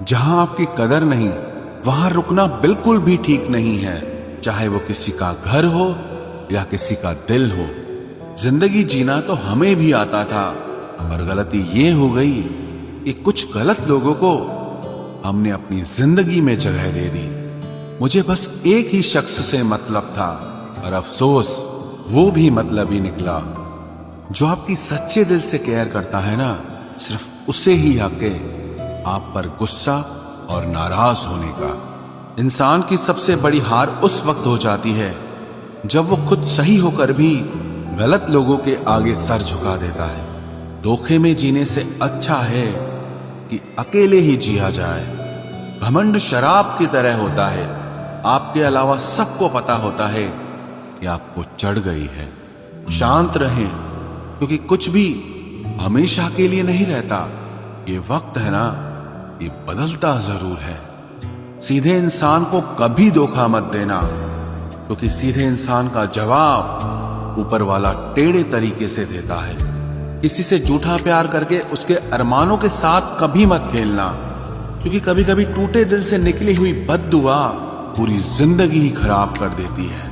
जहां आपकी कदर नहीं, वहां रुकना बिल्कुल भी ठीक नहीं है, चाहे वो किसी का घर हो या किसी का दिल हो। जिंदगी जीना तो हमें भी आता था, पर गलती ये हो गई कि कुछ गलत लोगों को हमने अपनी जिंदगी में जगह दे दी। मुझे बस एक ही शख्स से मतलब था, और अफसोस वो भी मतलब ही निकला। जो आपकी सच्चे दिल से केयर करता है ना, सिर्फ उसे ही हक है आप पर गुस्सा और नाराज होने का। इंसान की सबसे बड़ी हार उस वक्त हो जाती है जब वो खुद सही होकर भी गलत लोगों के आगे सर झुका देता है। धोखे में जीने से अच्छा है कि अकेले ही जिया जाए। घमंड शराब की तरह होता है, आपके अलावा सबको पता होता है कि आपको चढ़ गई है। शांत रहें, क्योंकि कुछ भी हमेशा के लिए नहीं रहता। ये वक्त है ना, ये बदलता जरूर है। सीधे इंसान को कभी धोखा मत देना, क्योंकि सीधे इंसान का जवाब ऊपर वाला टेढ़े तरीके से देता है। किसी से झूठा प्यार करके उसके अरमानों के साथ कभी मत खेलना, क्योंकि कभी कभी टूटे दिल से निकली हुई बद्दुआ पूरी जिंदगी ही खराब कर देती है।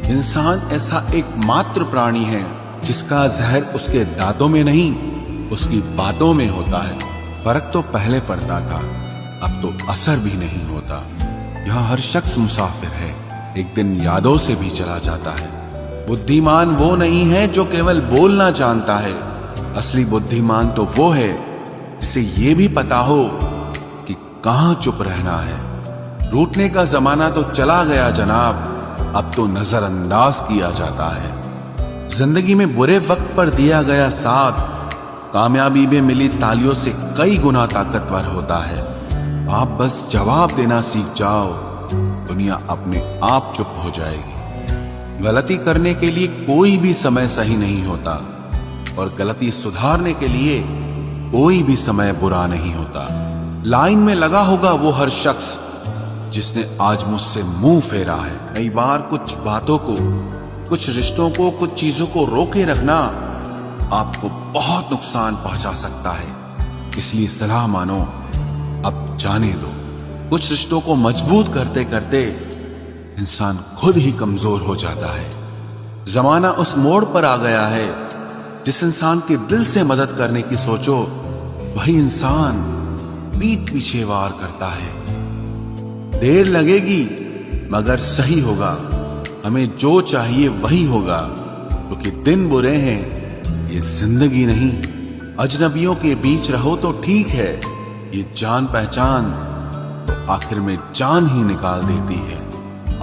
इंसान ऐसा एकमात्र प्राणी है जिसका जहर उसके दांतों में नहीं, उसकी बातों में होता है। फर्क तो पहले पड़ता था, अब तो असर भी नहीं होता। यहाँ हर शख्स मुसाफिर है, एक दिन यादों से भी चला जाता है। बुद्धिमान वो नहीं है जो केवल बोलना जानता है, असली बुद्धिमान तो वो है जिसे ये भी पता हो कि कहाँ चुप रहना है। रूठने का जमाना तो चला गया जनाब, अब तो नजरअंदाज किया जाता है। जिंदगी में बुरे वक्त पर दिया गया साथ कामयाबी में मिली तालियों से कई गुना ताकतवर होता है। आप बस जवाब देना सीख जाओ, दुनिया अपने आप चुप हो जाएगी। गलती करने के लिए कोई भी समय सही नहीं होता, और गलती सुधारने के लिए कोई भी समय बुरा नहीं होता। लाइन में लगा होगा वो हर शख्स जिसने आज मुझसे मुंह फेरा है। कई बार कुछ बातों को, कुछ रिश्तों को, कुछ चीजों को रोके रखना आपको बहुत नुकसान पहुंचा सकता है, इसलिए सलाह मानो, अब जाने दो। कुछ रिश्तों को मजबूत करते करते इंसान खुद ही कमजोर हो जाता है। जमाना उस मोड़ पर आ गया है, जिस इंसान के दिल से मदद करने की सोचो, वही इंसान पीठ पीछे वार करता है। देर लगेगी मगर सही होगा, हमें जो चाहिए वही होगा, क्योंकि दिन बुरे हैं, ये जिंदगी नहीं। अजनबियों के बीच रहो तो ठीक है, ये जान पहचान तो आखिर में जान ही निकाल देती है।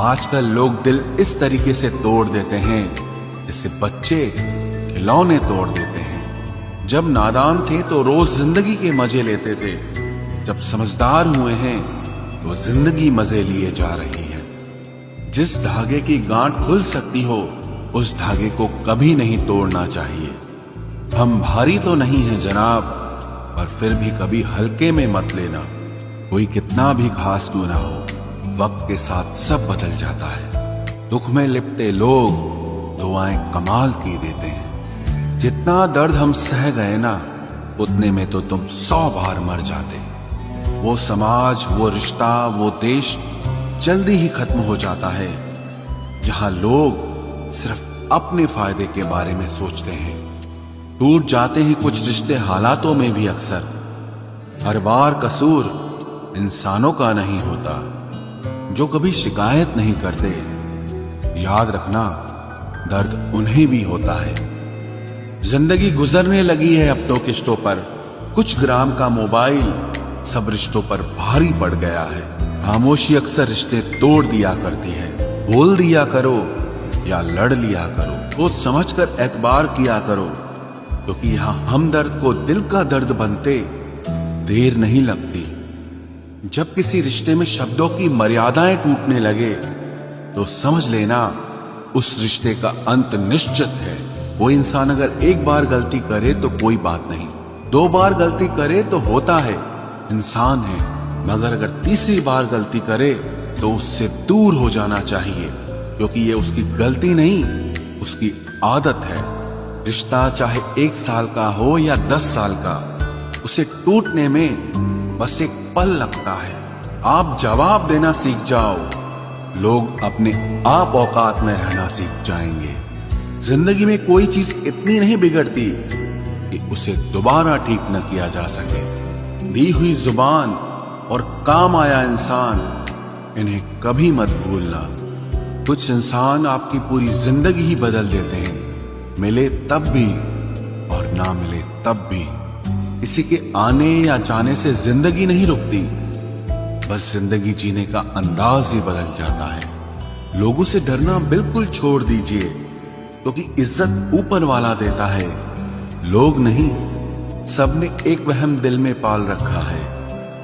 आजकल लोग दिल इस तरीके से तोड़ देते हैं जैसे बच्चे खिलौने तोड़ देते हैं। जब नादान थे तो रोज जिंदगी के मजे लेते थे, जब समझदार हुए हैं तो जिंदगी मजे लिए जा रही है। जिस धागे की गांठ खुल सकती हो, उस धागे को कभी नहीं तोड़ना चाहिए। हम भारी तो नहीं हैं जनाब, पर फिर भी कभी हल्के में मत लेना। कोई कितना भी खास क्यों ना हो, वक्त के साथ सब बदल जाता है। दुख में लिपटे लोग दुआएं कमाल की देते हैं। जितना दर्द हम सह गए ना, उतने में तो तुम 100 बार मर जाते। वो समाज, वो रिश्ता, वो देश जल्दी ही खत्म हो जाता है, जहां लोग सिर्फ अपने फायदे के बारे में सोचते हैं। टूट जाते हैं कुछ रिश्ते हालातों में भी अक्सर। हर बार कसूर इंसानों का नहीं होता जो कभी शिकायत नहीं करते। याद रखना, दर्द उन्हें भी होता है। जिंदगी गुजरने लगी है अब तो किश्तों पर। कुछ ग्राम का मोबाइल सब रिश्तों पर भारी पड़ गया है। खामोशी अक्सर रिश्ते तोड़ दिया करती है। बोल दिया करो या लड़ लिया करो, सोच समझकर एतबार किया करो, क्योंकि यहां हमदर्द को दिल का दर्द बनते देर नहीं लगती। जब किसी रिश्ते में शब्दों की मर्यादाएं टूटने लगे तो समझ लेना उस रिश्ते का अंत निश्चित है। वो इंसान अगर एक बार गलती करे तो कोई बात नहीं, 2 बार गलती करे तो होता है, इंसान है। मगर अगर तीसरी बार गलती करे तो उससे दूर हो जाना चाहिए, क्योंकि ये उसकी गलती नहीं, उसकी आदत है। रिश्ता चाहे 1 साल का हो या 10 साल का, उसे टूटने में बस एक पल लगता है। आप जवाब देना सीख जाओ, लोग अपने आप औकात में रहना सीख जाएंगे। जिंदगी में कोई चीज इतनी नहीं बिगड़ती कि उसे दोबारा ठीक न किया जा सके। दी हुई जुबान और काम आया इंसान, इन्हें कभी मत भूलना। कुछ इंसान आपकी पूरी जिंदगी ही बदल देते हैं, मिले तब भी और ना मिले तब भी। किसी के आने या जाने से जिंदगी नहीं रुकती, बस जिंदगी जीने का अंदाज ही बदल जाता है। लोगों से डरना बिल्कुल छोड़ दीजिए, क्योंकि इज्जत ऊपर वाला देता है, लोग नहीं। सबने एक वहम दिल में पाल रखा है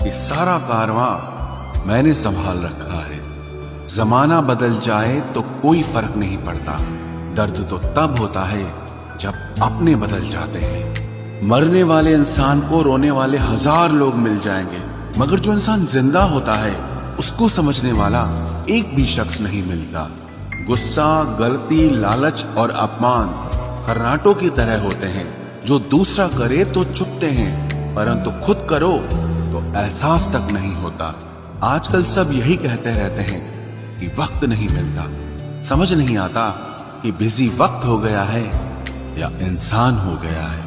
कि सारा कारवां मैंने संभाल रखा है। जमाना बदल जाए तो कोई फर्क नहीं पड़ता, दर्द तो तब होता है जब अपने बदल जाते हैं। मरने वाले इंसान को रोने वाले 1000 लोग मिल जाएंगे, मगर जो इंसान जिंदा होता है उसको समझने वाला एक भी शख्स नहीं मिलता। गुस्सा, गलती, लालच और अपमान खर्राटों की तरह होते हैं, जो दूसरा करे तो चुपते हैं, परंतु खुद करो तो एहसास तक नहीं होता। आजकल सब यही कहते रहते हैं कि वक्त नहीं मिलता। समझ नहीं आता कि बिजी वक्त हो गया है या इंसान हो गया है।